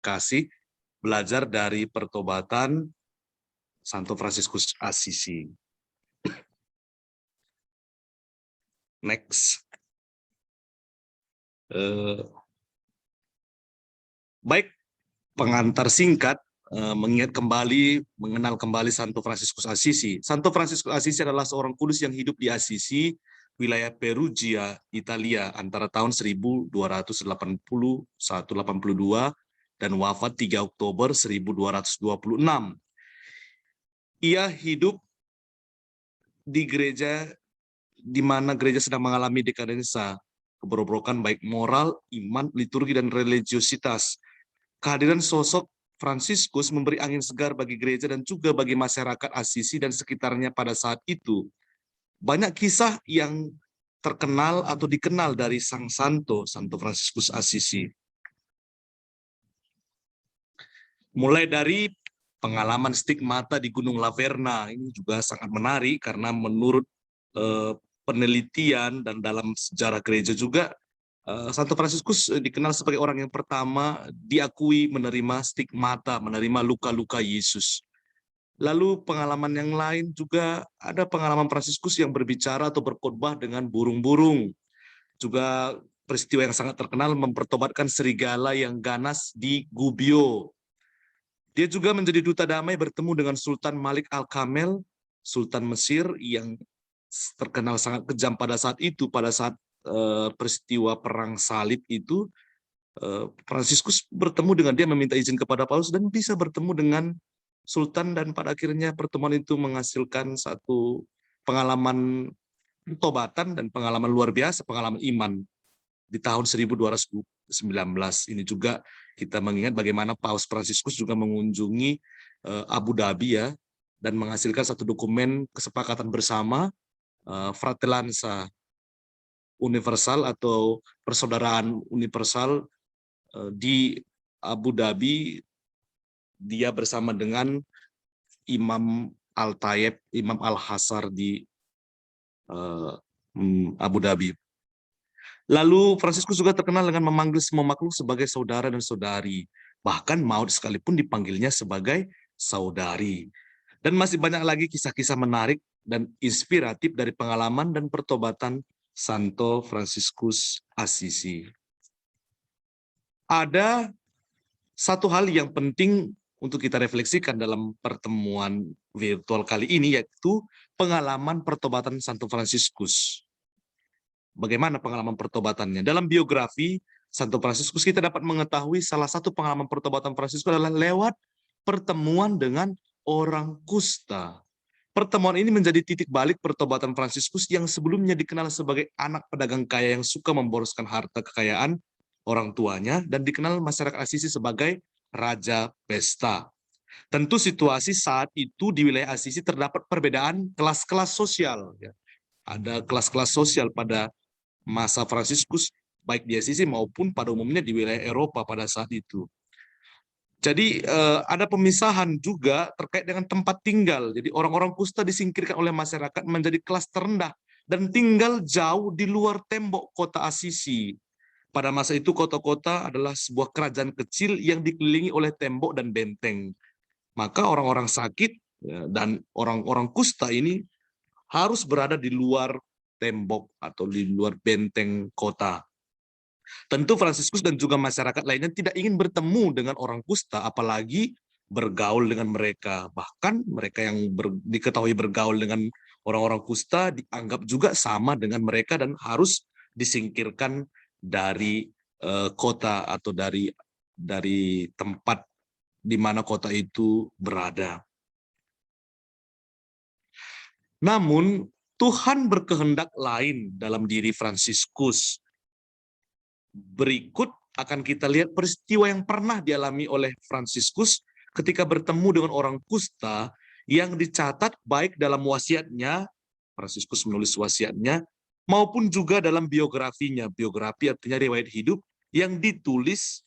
kasih belajar dari pertobatan Santo Fransiskus Assisi. Next. Baik, pengantar singkat mengenal kembali Santo Fransiskus Assisi. Santo Fransiskus Assisi adalah seorang kudus yang hidup di Assisi, wilayah Perugia, Italia, antara tahun 1281-82 dan wafat 3 Oktober 1226. Ia hidup di gereja di mana gereja sedang mengalami dekadensa, keberobrokan baik moral, iman, liturgi, dan religiositas. Kehadiran sosok Fransiskus memberi angin segar bagi gereja dan juga bagi masyarakat Assisi dan sekitarnya pada saat itu. Banyak kisah yang terkenal atau dikenal dari Sang Santo Fransiskus Assisi. Mulai dari pengalaman stigmata di Gunung Laverna, ini juga sangat menarik karena menurut penelitian dan dalam sejarah gereja juga, Santo Fransiskus dikenal sebagai orang yang pertama diakui menerima stigmata, menerima luka-luka Yesus. Lalu pengalaman yang lain juga ada pengalaman Fransiskus yang berbicara atau berkhotbah dengan burung-burung. Juga peristiwa yang sangat terkenal mempertobatkan serigala yang ganas di Gubbio. Dia juga menjadi duta damai bertemu dengan Sultan Malik Al-Kamel, Sultan Mesir yang terkenal sangat kejam pada saat itu, pada saat peristiwa perang salib itu. Fransiskus bertemu dengan dia, meminta izin kepada Paulus dan bisa bertemu dengan Sultan, dan pada akhirnya pertemuan itu menghasilkan satu pengalaman tobatan dan pengalaman luar biasa, pengalaman iman di tahun 1219. Ini juga kita mengingat bagaimana Paus Fransiskus juga mengunjungi Abu Dhabi ya, dan menghasilkan satu dokumen kesepakatan bersama, Fratellanza Universal atau persaudaraan universal di Abu Dhabi. Dia bersama dengan Imam Al-Tayeb, Imam Al-Hasar di Abu Dhabi. Lalu Fransiskus juga terkenal dengan memanggil semua makhluk sebagai saudara dan saudari. Bahkan maut sekalipun dipanggilnya sebagai saudari. Dan masih banyak lagi kisah-kisah menarik dan inspiratif dari pengalaman dan pertobatan Santo Fransiskus Assisi. Ada satu hal yang penting untuk kita refleksikan dalam pertemuan virtual kali ini, yaitu pengalaman pertobatan Santo Fransiskus. Bagaimana pengalaman pertobatannya? Dalam biografi Santo Fransiskus kita dapat mengetahui salah satu pengalaman pertobatan Fransiskus adalah lewat pertemuan dengan orang kusta. Pertemuan ini menjadi titik balik pertobatan Fransiskus yang sebelumnya dikenal sebagai anak pedagang kaya yang suka memboroskan harta kekayaan orang tuanya dan dikenal masyarakat Assisi sebagai raja pesta. Tentu situasi saat itu di wilayah Assisi terdapat perbedaan kelas-kelas sosial. Ada kelas-kelas sosial pada masa Fransiskus, baik di Assisi maupun pada umumnya di wilayah Eropa pada saat itu. Jadi ada pemisahan juga terkait dengan tempat tinggal. Jadi orang-orang kusta disingkirkan oleh masyarakat menjadi kelas terendah dan tinggal jauh di luar tembok kota Assisi. Pada masa itu kota-kota adalah sebuah kerajaan kecil yang dikelilingi oleh tembok dan benteng. Maka orang-orang sakit dan orang-orang kusta ini harus berada di luar tembok atau di luar benteng kota. Tentu Fransiskus dan juga masyarakat lainnya tidak ingin bertemu dengan orang kusta, apalagi bergaul dengan mereka. Bahkan mereka yang diketahui bergaul dengan orang-orang kusta dianggap juga sama dengan mereka dan harus disingkirkan dari kota atau dari tempat di mana kota itu berada. Namun Tuhan berkehendak lain dalam diri Fransiskus. Berikut akan kita lihat peristiwa yang pernah dialami oleh Fransiskus ketika bertemu dengan orang kusta yang dicatat baik dalam wasiatnya, Fransiskus menulis wasiatnya, maupun juga dalam biografinya. Biografi artinya riwayat hidup yang ditulis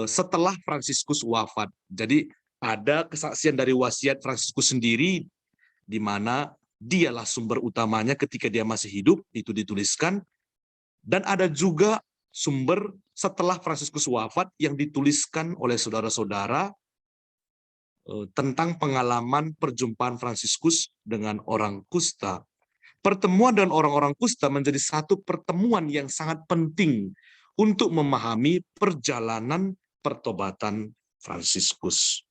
setelah Fransiskus wafat. Jadi ada kesaksian dari wasiat Fransiskus sendiri, di mana dialah sumber utamanya ketika dia masih hidup, itu dituliskan. Dan ada juga sumber setelah Fransiskus wafat yang dituliskan oleh saudara-saudara tentang pengalaman perjumpaan Fransiskus dengan orang kusta. Pertemuan dengan orang-orang kusta menjadi satu pertemuan yang sangat penting untuk memahami perjalanan pertobatan Fransiskus.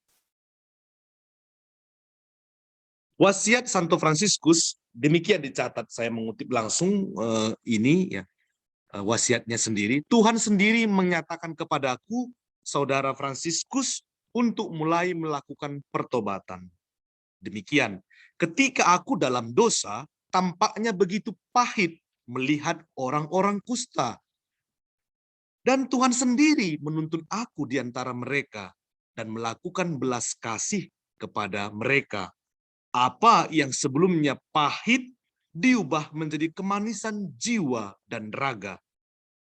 Wasiat Santo Fransiskus demikian dicatat, saya mengutip langsung ini ya, wasiatnya sendiri. Tuhan sendiri menyatakan kepadaku, saudara Fransiskus, untuk mulai melakukan pertobatan. Demikian, ketika aku dalam dosa, tampaknya begitu pahit melihat orang-orang kusta. Dan Tuhan sendiri menuntun aku di antara mereka dan melakukan belas kasih kepada mereka. Apa yang sebelumnya pahit diubah menjadi kemanisan jiwa dan raga.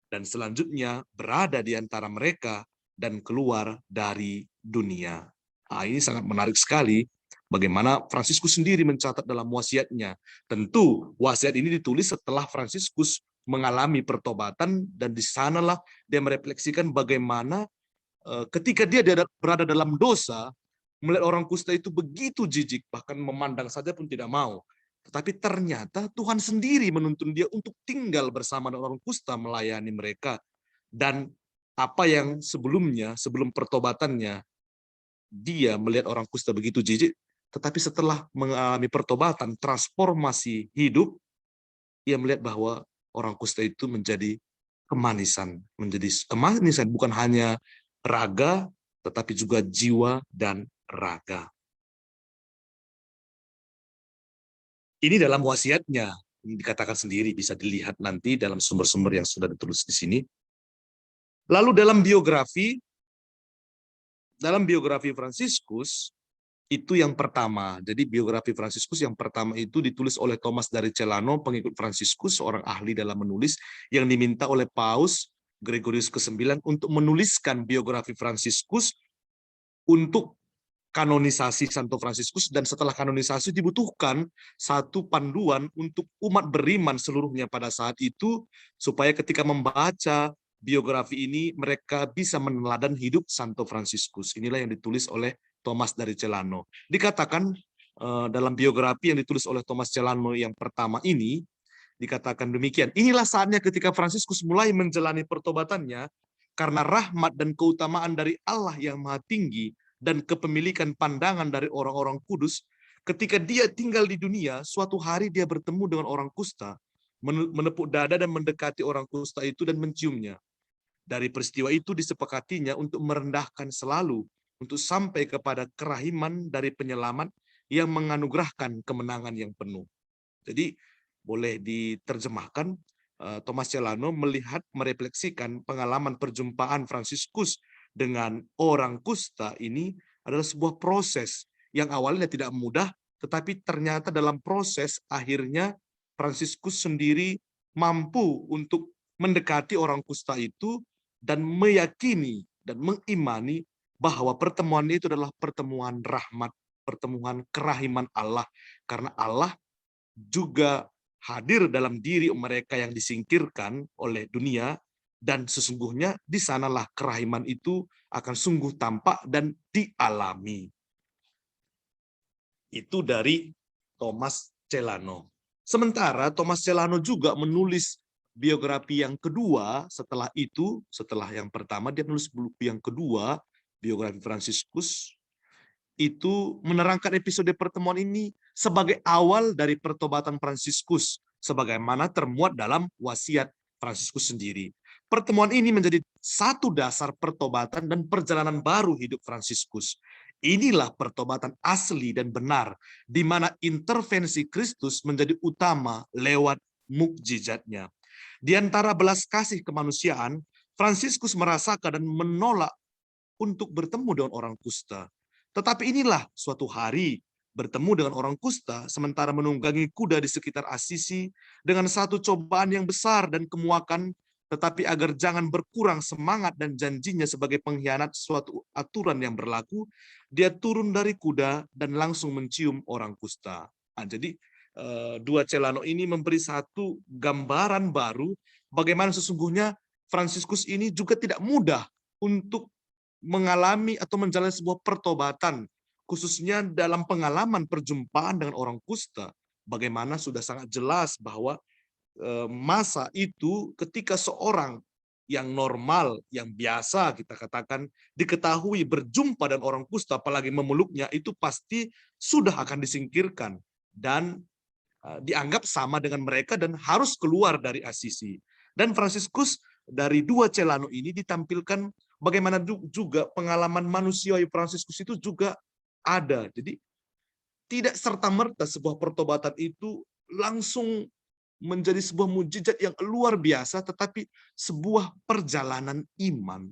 Dan selanjutnya berada di antara mereka dan keluar dari dunia. Nah, ini sangat menarik sekali bagaimana Fransiskus sendiri mencatat dalam wasiatnya. Tentu wasiat ini ditulis setelah Fransiskus mengalami pertobatan, dan di sanalah dia merefleksikan bagaimana ketika dia berada dalam dosa, melihat orang kusta itu begitu jijik, bahkan memandang saja pun tidak mau. Tetapi ternyata Tuhan sendiri menuntun dia untuk tinggal bersama orang kusta, melayani mereka. Dan apa yang sebelumnya, sebelum pertobatannya, dia melihat orang kusta begitu jijik, tetapi setelah mengalami pertobatan, transformasi hidup, ia melihat bahwa orang kusta itu menjadi kemanisan. Menjadi kemanisan bukan hanya raga, tetapi juga jiwa dan raga. Ini dalam wasiatnya, dikatakan sendiri, bisa dilihat nanti dalam sumber-sumber yang sudah ditulis di sini. Lalu dalam biografi Fransiskus, itu yang pertama. Jadi biografi Fransiskus yang pertama itu ditulis oleh Thomas dari Celano, pengikut Fransiskus, seorang ahli dalam menulis, yang diminta oleh Paus Gregorius ke-9 untuk menuliskan biografi Fransiskus untuk kanonisasi Santo Fransiskus, dan setelah kanonisasi dibutuhkan satu panduan untuk umat beriman seluruhnya pada saat itu, supaya ketika membaca biografi ini mereka bisa meneladani hidup Santo Fransiskus. Inilah yang ditulis oleh Thomas dari Celano. Dikatakan dalam biografi yang ditulis oleh Thomas Celano yang pertama ini, dikatakan demikian, inilah saatnya ketika Fransiskus mulai menjalani pertobatannya karena rahmat dan keutamaan dari Allah yang Maha Tinggi dan kepemilikan pandangan dari orang-orang kudus. Ketika dia tinggal di dunia, suatu hari dia bertemu dengan orang kusta, menepuk dada dan mendekati orang kusta itu dan menciumnya. Dari peristiwa itu disepakatinya untuk merendahkan selalu, untuk sampai kepada kerahiman dari penyelamat yang menganugerahkan kemenangan yang penuh. Jadi boleh diterjemahkan, Thomas Celano melihat, merefleksikan pengalaman perjumpaan Fransiskus dengan orang kusta ini adalah sebuah proses yang awalnya tidak mudah, tetapi ternyata dalam proses akhirnya Fransiskus sendiri mampu untuk mendekati orang kusta itu dan meyakini dan mengimani bahwa pertemuan itu adalah pertemuan rahmat, pertemuan kerahiman Allah, karena Allah juga hadir dalam diri mereka yang disingkirkan oleh dunia, dan sesungguhnya di sanalah kerahiman itu akan sungguh tampak dan dialami. Itu dari Thomas Celano. Sementara Thomas Celano juga menulis biografi yang kedua setelah itu, setelah yang pertama dia menulis buku yang kedua, biografi Fransiskus, itu menerangkan episode pertemuan ini sebagai awal dari pertobatan Fransiskus, sebagaimana termuat dalam wasiat Fransiskus sendiri. Pertemuan ini menjadi satu dasar pertobatan dan perjalanan baru hidup Fransiskus. Inilah pertobatan asli dan benar, di mana intervensi Kristus menjadi utama lewat mukjizatnya. Di antara belas kasih kemanusiaan, Fransiskus merasakan dan menolak untuk bertemu dengan orang kusta. Tetapi inilah suatu hari bertemu dengan orang kusta sementara menunggangi kuda di sekitar Assisi dengan satu cobaan yang besar dan kemuakan, tetapi agar jangan berkurang semangat dan janjinya sebagai pengkhianat suatu aturan yang berlaku, dia turun dari kuda dan langsung mencium orang kusta. Nah, jadi dua Celano ini memberi satu gambaran baru bagaimana sesungguhnya Fransiskus ini juga tidak mudah untuk mengalami atau menjalani sebuah pertobatan, khususnya dalam pengalaman perjumpaan dengan orang kusta. Bagaimana sudah sangat jelas bahwa masa itu ketika seorang yang normal, yang biasa kita katakan, diketahui berjumpa dengan orang kusta, apalagi memeluknya, itu pasti sudah akan disingkirkan dan dianggap sama dengan mereka dan harus keluar dari Asisi. Dan Fransiskus dari dua Celano ini ditampilkan bagaimana juga pengalaman manusiawi Fransiskus itu juga ada. Jadi tidak serta-merta sebuah pertobatan itu langsung menjadi sebuah mukjizat yang luar biasa, tetapi sebuah perjalanan iman.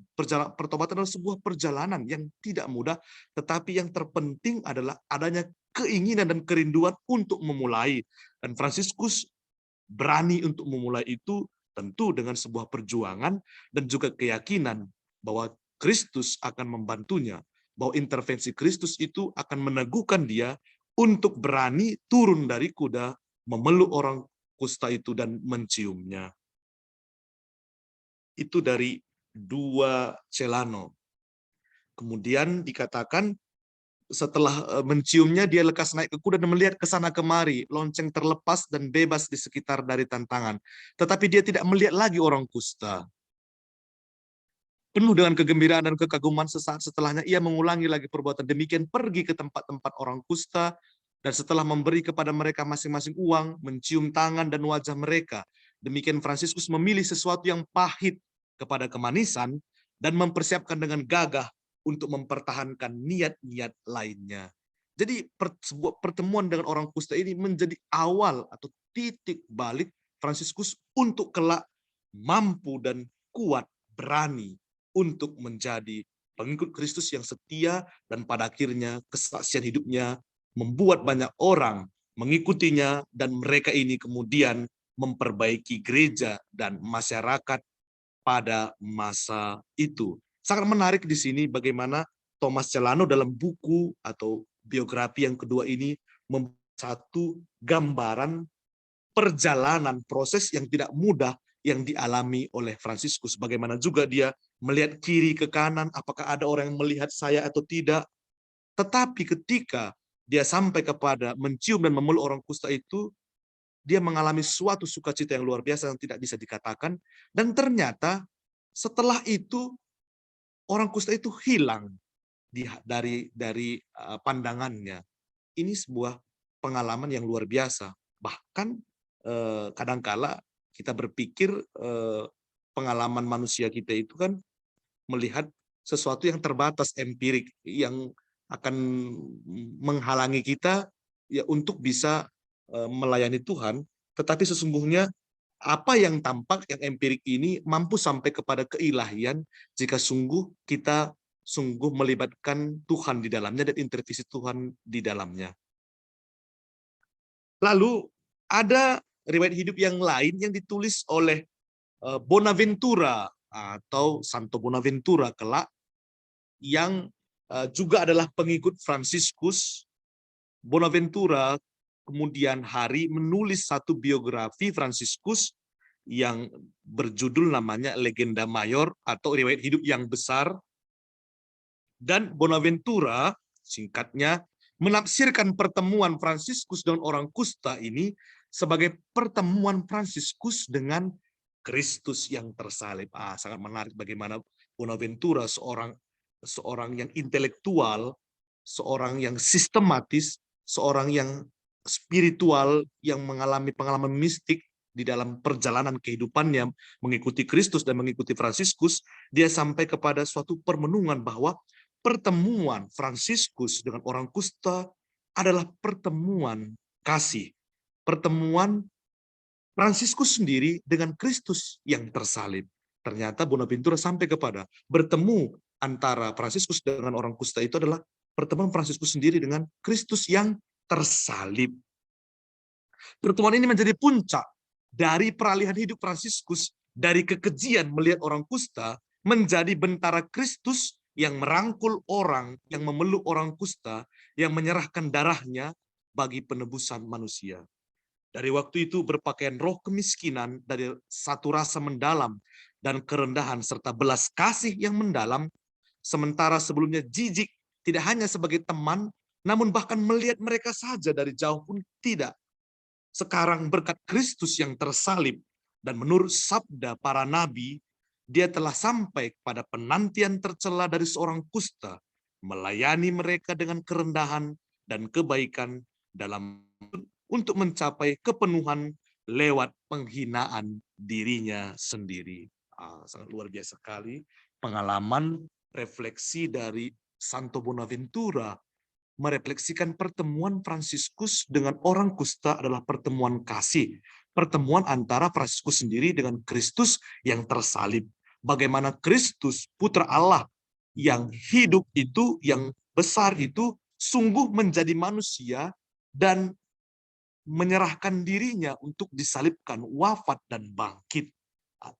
Pertobatan adalah sebuah perjalanan yang tidak mudah, tetapi yang terpenting adalah adanya keinginan dan kerinduan untuk memulai. Dan Fransiskus berani untuk memulai itu tentu dengan sebuah perjuangan dan juga keyakinan bahwa Kristus akan membantunya, bahwa intervensi Kristus itu akan meneguhkan dia untuk berani turun dari kuda, memeluk orang kusta itu dan menciumnya. Itu dari dua Celano. Kemudian dikatakan setelah menciumnya, dia lekas naik ke kuda dan melihat ke sana kemari, lonceng terlepas dan bebas di sekitar dari tantangan. Tetapi dia tidak melihat lagi orang kusta. Penuh dengan kegembiraan dan kekaguman, sesaat setelahnya ia mengulangi lagi perbuatan demikian, pergi ke tempat-tempat orang kusta, dan setelah memberi kepada mereka masing-masing uang, mencium tangan dan wajah mereka. Demikian Fransiskus memilih sesuatu yang pahit kepada kemanisan dan mempersiapkan dengan gagah untuk mempertahankan niat-niat lainnya. Jadi sebuah pertemuan dengan orang kusta ini menjadi awal atau titik balik Fransiskus untuk kelak mampu dan kuat, berani untuk menjadi pengikut Kristus yang setia, dan pada akhirnya kesaksian hidupnya membuat banyak orang mengikutinya, dan mereka ini kemudian memperbaiki gereja dan masyarakat pada masa itu. Sangat menarik di sini bagaimana Thomas Celano dalam buku atau biografi yang kedua ini membuat satu gambaran perjalanan proses yang tidak mudah yang dialami oleh Fransiskus. Bagaimana juga dia melihat kiri ke kanan, apakah ada orang yang melihat saya atau tidak. Tetapi ketika dia sampai kepada mencium dan memeluk orang kusta itu, dia mengalami suatu sukacita yang luar biasa yang tidak bisa dikatakan. Dan ternyata setelah itu orang kusta itu hilang dari pandangannya. Ini sebuah pengalaman yang luar biasa. Bahkan kadangkala kita berpikir pengalaman manusia kita itu kan melihat sesuatu yang terbatas, empirik, yang akan menghalangi kita ya untuk bisa melayani Tuhan. Tetapi sesungguhnya apa yang tampak, yang empirik ini mampu sampai kepada keilahian jika kita sungguh melibatkan Tuhan di dalamnya dan intervensi Tuhan di dalamnya. Lalu ada riwayat hidup yang lain yang ditulis oleh Bonaventura atau Santo Bonaventura kelak, yang juga adalah pengikut Fransiskus. Bonaventura kemudian hari menulis satu biografi Fransiskus yang berjudul namanya Legenda Mayor atau riwayat hidup yang besar. Dan Bonaventura singkatnya menafsirkan pertemuan Fransiskus dengan orang kusta ini sebagai pertemuan Fransiskus dengan Kristus yang tersalib. Sangat menarik bagaimana Bonaventura, seorang yang intelektual, seorang yang sistematis, seorang yang spiritual, yang mengalami pengalaman mistik di dalam perjalanan kehidupannya mengikuti Kristus dan mengikuti Fransiskus, dia sampai kepada suatu permenungan bahwa pertemuan Fransiskus dengan orang kusta adalah pertemuan kasih. Pertemuan Fransiskus sendiri dengan Kristus yang tersalib. Ternyata Bonaventura sampai kepada bertemu antara Fransiskus dengan orang kusta itu adalah pertemuan Fransiskus sendiri dengan Kristus yang tersalib. Pertemuan ini menjadi puncak dari peralihan hidup Fransiskus dari kekejian melihat orang kusta menjadi bentara Kristus yang merangkul orang, yang memeluk orang kusta, yang menyerahkan darahnya bagi penebusan manusia. Dari waktu itu berpakaian roh kemiskinan dari satu rasa mendalam dan kerendahan serta belas kasih yang mendalam, sementara sebelumnya jijik tidak hanya sebagai teman, namun bahkan melihat mereka saja dari jauh pun tidak. Sekarang berkat Kristus yang tersalib dan menurut sabda para nabi, dia telah sampai pada penantian tercela dari seorang kusta, melayani mereka dengan kerendahan dan kebaikan dalam untuk mencapai kepenuhan lewat penghinaan dirinya sendiri. Sangat luar biasa sekali pengalaman refleksi dari Santo Bonaventura merefleksikan pertemuan Fransiskus dengan orang kusta adalah pertemuan kasih. Pertemuan antara Fransiskus sendiri dengan Kristus yang tersalib. Bagaimana Kristus, Putra Allah yang hidup itu, yang besar itu, sungguh menjadi manusia dan menyerahkan dirinya untuk disalibkan, wafat dan bangkit.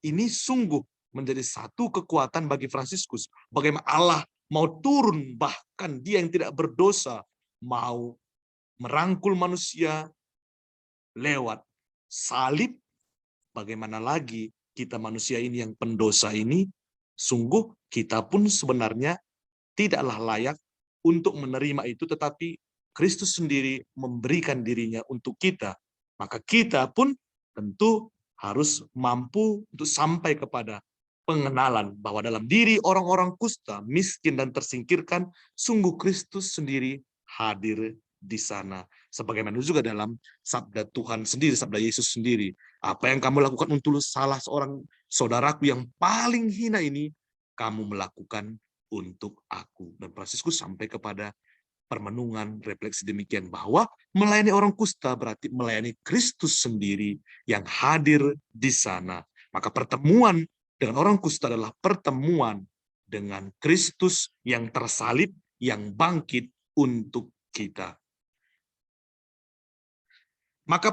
Ini sungguh menjadi satu kekuatan bagi Fransiskus. Bagaimana Allah mau turun, bahkan dia yang tidak berdosa, mau merangkul manusia lewat salib. Bagaimana lagi kita manusia ini yang pendosa ini, sungguh kita pun sebenarnya tidaklah layak untuk menerima itu, tetapi Kristus sendiri memberikan dirinya untuk kita. Maka kita pun tentu harus mampu untuk sampai kepada pengenalan bahwa dalam diri orang-orang kusta, miskin dan tersingkirkan, sungguh Kristus sendiri hadir di sana. Sebagaimana juga dalam sabda Tuhan sendiri, sabda Yesus sendiri. Apa yang kamu lakukan untuk salah seorang saudaraku yang paling hina ini, kamu melakukan untuk aku. Dan Fransiskus sampai kepada permenungan refleksi demikian, bahwa melayani orang kusta berarti melayani Kristus sendiri yang hadir di sana. Maka pertemuan dengan orang kusta adalah pertemuan dengan Kristus yang tersalib, yang bangkit untuk kita. Maka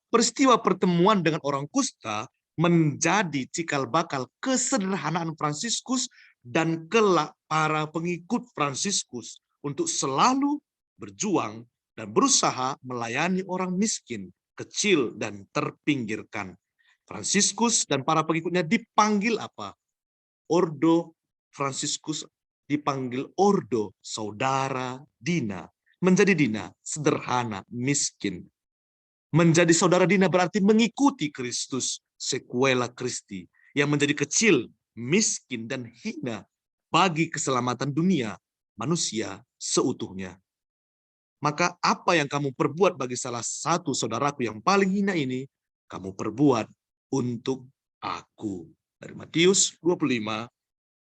peristiwa pertemuan dengan orang kusta menjadi cikal bakal kesederhanaan Fransiskus dan kelak para pengikut Fransiskus untuk selalu berjuang dan berusaha melayani orang miskin, kecil, dan terpinggirkan. Fransiskus dan para pengikutnya dipanggil apa? Ordo Fransiskus dipanggil Ordo Saudara Dina. Menjadi Dina, sederhana, miskin. Menjadi saudara Dina berarti mengikuti Kristus, sequela Christi, yang menjadi kecil, miskin, dan hina bagi keselamatan dunia, manusia seutuhnya. Maka apa yang kamu perbuat bagi salah satu saudaraku yang paling hina ini, kamu perbuat untuk aku. Dari Matius 25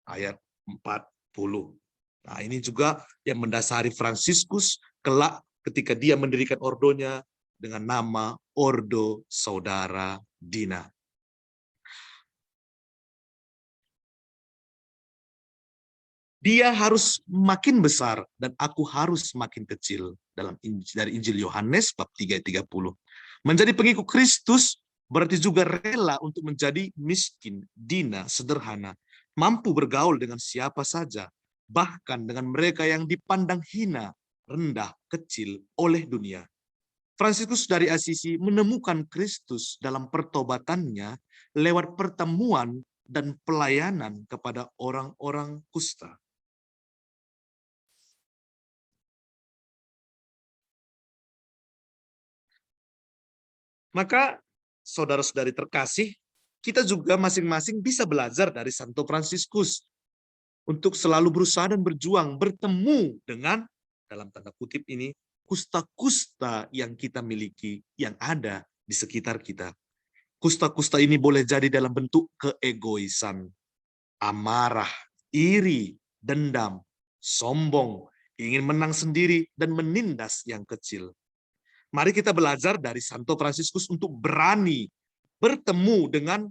ayat 40. Nah, ini juga yang mendasari Fransiskus kelak ketika dia mendirikan ordonya dengan nama Ordo Saudara Dina. Dia harus makin besar dan aku harus makin kecil. Dari Injil Yohanes bab 3 ayat 30. Menjadi pengikut Kristus berarti juga rela untuk menjadi miskin, dina, sederhana, mampu bergaul dengan siapa saja, bahkan dengan mereka yang dipandang hina, rendah, kecil oleh dunia. Fransiskus dari Assisi menemukan Kristus dalam pertobatannya lewat pertemuan dan pelayanan kepada orang-orang kusta. Maka, saudara-saudari terkasih, kita juga masing-masing bisa belajar dari Santo Fransiskus untuk selalu berusaha dan berjuang bertemu dengan, dalam tanda kutip ini, kusta-kusta yang kita miliki, yang ada di sekitar kita. Kusta-kusta ini boleh jadi dalam bentuk keegoisan, amarah, iri, dendam, sombong, ingin menang sendiri, dan menindas yang kecil. Mari kita belajar dari Santo Fransiskus untuk berani bertemu dengan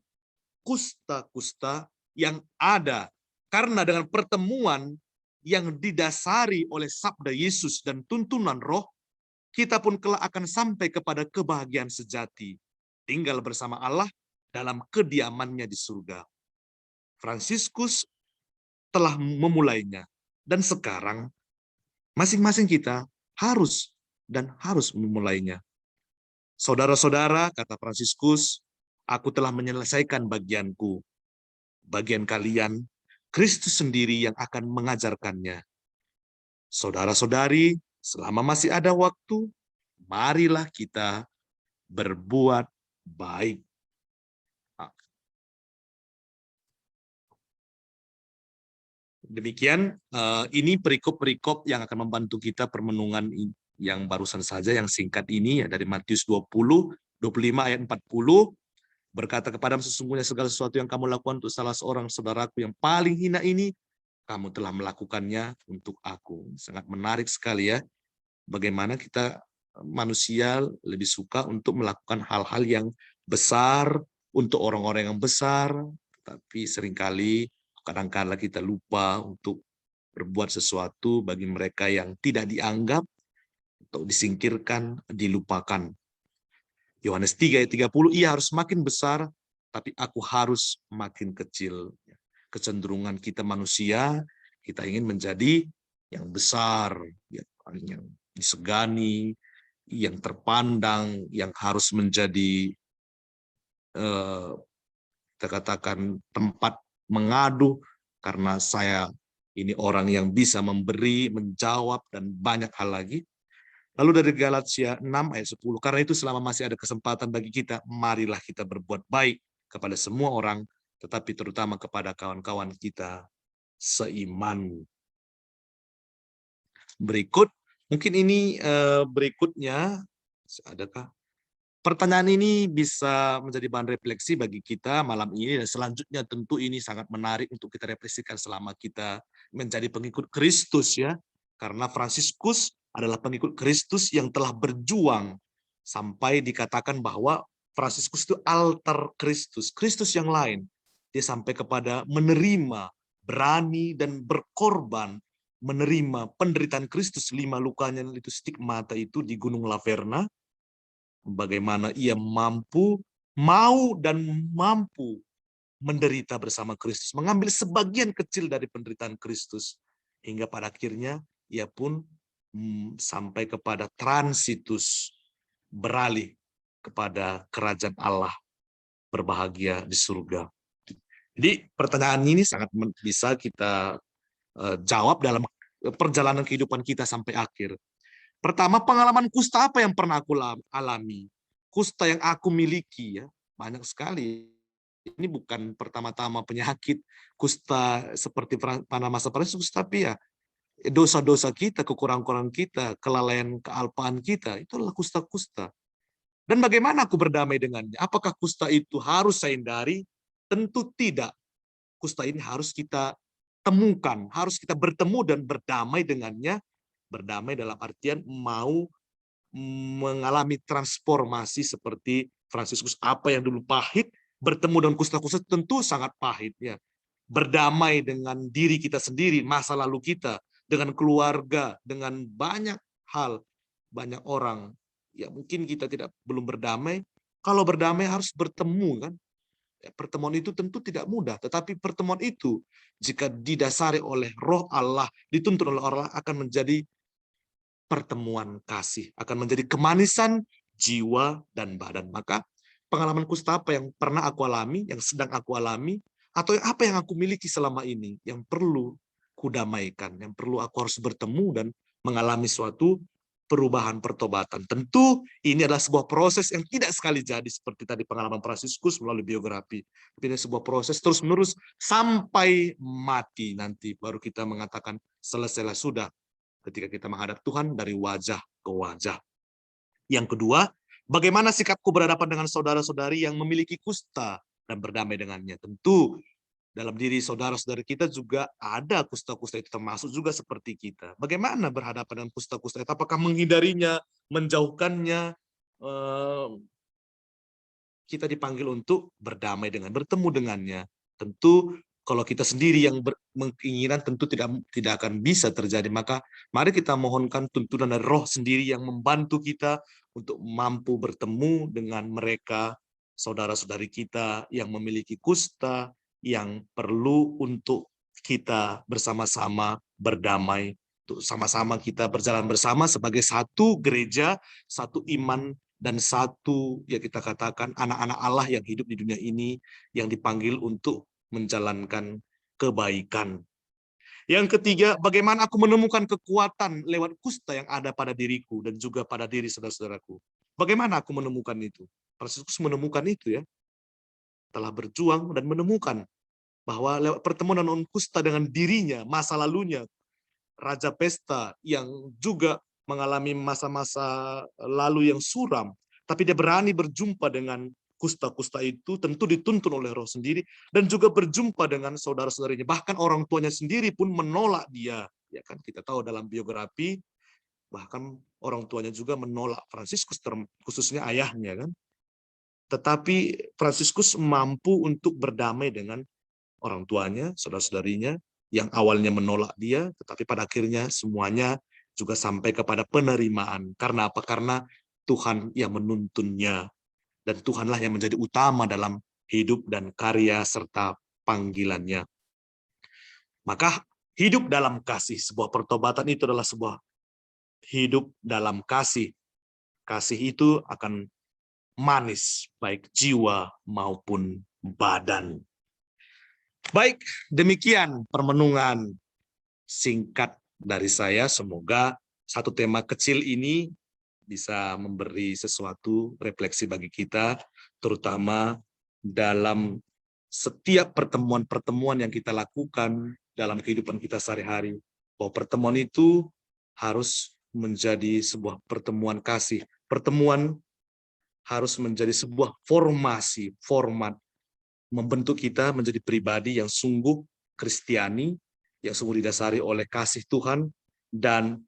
kusta-kusta yang ada. Karena dengan pertemuan yang didasari oleh sabda Yesus dan tuntunan Roh, kita pun kelak akan sampai kepada kebahagiaan sejati, tinggal bersama Allah dalam kediamannya di surga. Fransiskus telah memulainya, dan sekarang masing-masing kita harus memulainya. Saudara-saudara, kata Fransiskus, aku telah menyelesaikan bagianku. bagian kalian, Kristus sendiri yang akan mengajarkannya. Saudara-saudari, selama masih ada waktu, marilah kita berbuat baik. Demikian, ini perikop-perikop yang akan membantu kita permenungan yang barusan saja, yang singkat ini, ya, dari Matius 20, 25 ayat 40, berkata kepadamu, sesungguhnya segala sesuatu yang kamu lakukan untuk salah seorang saudaraku yang paling hina ini, kamu telah melakukannya untuk aku. Sangat menarik sekali ya, bagaimana kita manusia lebih suka untuk melakukan hal-hal yang besar, untuk orang-orang yang besar, tapi seringkali kadang-kala kita lupa untuk berbuat sesuatu bagi mereka yang tidak dianggap, atau disingkirkan, dilupakan. Yohanes 3 ayat 30, ia harus makin besar, tapi aku harus makin kecil. Kecenderungan kita manusia, kita ingin menjadi yang besar, yang disegani, yang terpandang, yang harus menjadi, kita katakan, tempat mengadu, karena saya ini orang yang bisa memberi, menjawab, dan banyak hal lagi. Lalu dari Galatia 6 ayat 10, karena itu selama masih ada kesempatan bagi kita, marilah kita berbuat baik kepada semua orang, tetapi terutama kepada kawan-kawan kita seiman. Berikut, mungkin ini berikutnya, adakah? Pertanyaan ini bisa menjadi bahan refleksi bagi kita malam ini, dan selanjutnya tentu ini sangat menarik untuk kita refleksikan selama kita menjadi pengikut Kristus ya. Karena Fransiskus adalah pengikut Kristus yang telah berjuang sampai dikatakan bahwa Fransiskus itu alter Kristus, Kristus yang lain. Dia sampai kepada menerima, berani dan berkorban menerima penderitaan Kristus, 5 lukanya itu stigmata itu di Gunung Laverna. Bagaimana ia mampu, mau dan mampu menderita bersama Kristus, mengambil sebagian kecil dari penderitaan Kristus, hingga pada akhirnya ia pun sampai kepada transitus, beralih kepada kerajaan Allah, berbahagia di surga. Jadi pertanyaan ini sangat bisa kita jawab dalam perjalanan kehidupan kita sampai akhir. Pertama, pengalaman kusta apa yang pernah aku alami? Kusta yang aku miliki ya, banyak sekali. Ini bukan pertama-tama penyakit kusta seperti pada masa Fransiskus, tapi ya dosa-dosa kita, kekurangan-kekurangan kita, kelalaian, kealpaan kita, itu adalah kusta-kusta. Dan bagaimana aku berdamai dengannya? Apakah kusta itu harus saya hindari? Tentu tidak. Kusta ini harus kita temukan, harus kita bertemu dan berdamai dengannya. Berdamai dalam artian mau mengalami transformasi seperti Fransiskus. Apa yang dulu pahit, bertemu dengan kusta-kusta tentu sangat pahit ya. Berdamai dengan diri kita sendiri, masa lalu kita, dengan keluarga, dengan banyak hal, banyak orang. Ya mungkin kita belum berdamai. Kalau berdamai harus bertemu kan. Pertemuan itu tentu tidak mudah, tetapi pertemuan itu jika didasari oleh Roh Allah, dituntun oleh Allah, akan menjadi pertemuan kasih, akan menjadi kemanisan jiwa dan badan. Maka pengalaman kusta apa yang pernah aku alami, yang sedang aku alami, atau apa yang aku miliki selama ini, yang perlu kudamaikan, yang perlu aku harus bertemu dan mengalami suatu perubahan pertobatan. Tentu ini adalah sebuah proses yang tidak sekali jadi seperti tadi pengalaman Fransiskus melalui biografi. Ini sebuah proses terus-menerus sampai mati nanti baru kita mengatakan selesailah sudah, ketika kita menghadap Tuhan dari wajah ke wajah. Yang kedua, bagaimana sikapku berhadapan dengan saudara-saudari yang memiliki kusta dan berdamai dengannya? Tentu dalam diri saudara-saudari kita juga ada kusta-kusta itu, termasuk juga seperti kita. Bagaimana berhadapan dengan kusta-kusta itu? Apakah menghindarinya, menjauhkannya? Kita dipanggil untuk berdamai dengan, bertemu dengannya. Tentu kalau kita sendiri yang menginginkan tentu tidak akan bisa terjadi. Maka mari kita mohonkan tuntunan dari Roh sendiri yang membantu kita untuk mampu bertemu dengan mereka, saudara-saudari kita yang memiliki kusta, yang perlu untuk kita bersama-sama berdamai, untuk sama-sama kita berjalan bersama sebagai satu gereja, satu iman, dan satu, ya kita katakan, anak-anak Allah yang hidup di dunia ini, yang dipanggil untuk menjalankan kebaikan. Yang ketiga, bagaimana aku menemukan kekuatan lewat kusta yang ada pada diriku dan juga pada diri saudara-saudaraku. Bagaimana aku menemukan itu? Fransiskus menemukan itu ya. Telah berjuang dan menemukan bahwa lewat pertemuan non kusta dengan dirinya, masa lalunya, Raja Pesta yang juga mengalami masa-masa lalu yang suram, tapi dia berani berjumpa dengan kusta-kusta itu, tentu dituntun oleh Roh sendiri, dan juga berjumpa dengan saudara-saudarinya. Bahkan orang tuanya sendiri pun menolak dia. Ya kan, kita tahu dalam biografi, bahkan orang tuanya juga menolak Fransiskus, khususnya ayahnya kan. Tetapi Fransiskus mampu untuk berdamai dengan orang tuanya, saudara-saudarinya, yang awalnya menolak dia, tetapi pada akhirnya semuanya juga sampai kepada penerimaan. Karena apa? Karena Tuhan yang menuntunnya. Dan Tuhanlah yang menjadi utama dalam hidup dan karya serta panggilannya. Maka hidup dalam kasih, sebuah pertobatan itu adalah sebuah hidup dalam kasih. Kasih itu akan manis, baik jiwa maupun badan. Baik, demikian permenungan singkat dari saya. Semoga satu tema kecil ini bisa memberi sesuatu refleksi bagi kita, terutama dalam setiap pertemuan-pertemuan yang kita lakukan dalam kehidupan kita sehari-hari. Bahwa pertemuan itu harus menjadi sebuah pertemuan kasih. Pertemuan harus menjadi sebuah formasi, format, membentuk kita menjadi pribadi yang sungguh Kristiani, yang sungguh didasari oleh kasih Tuhan, dan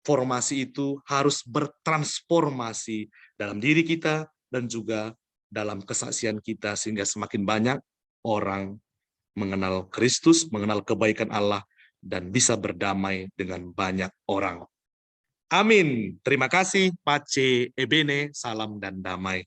formasi itu harus bertransformasi dalam diri kita dan juga dalam kesaksian kita, sehingga semakin banyak orang mengenal Kristus, mengenal kebaikan Allah, dan bisa berdamai dengan banyak orang. Amin. Terima kasih, Pace Ebene, salam dan damai.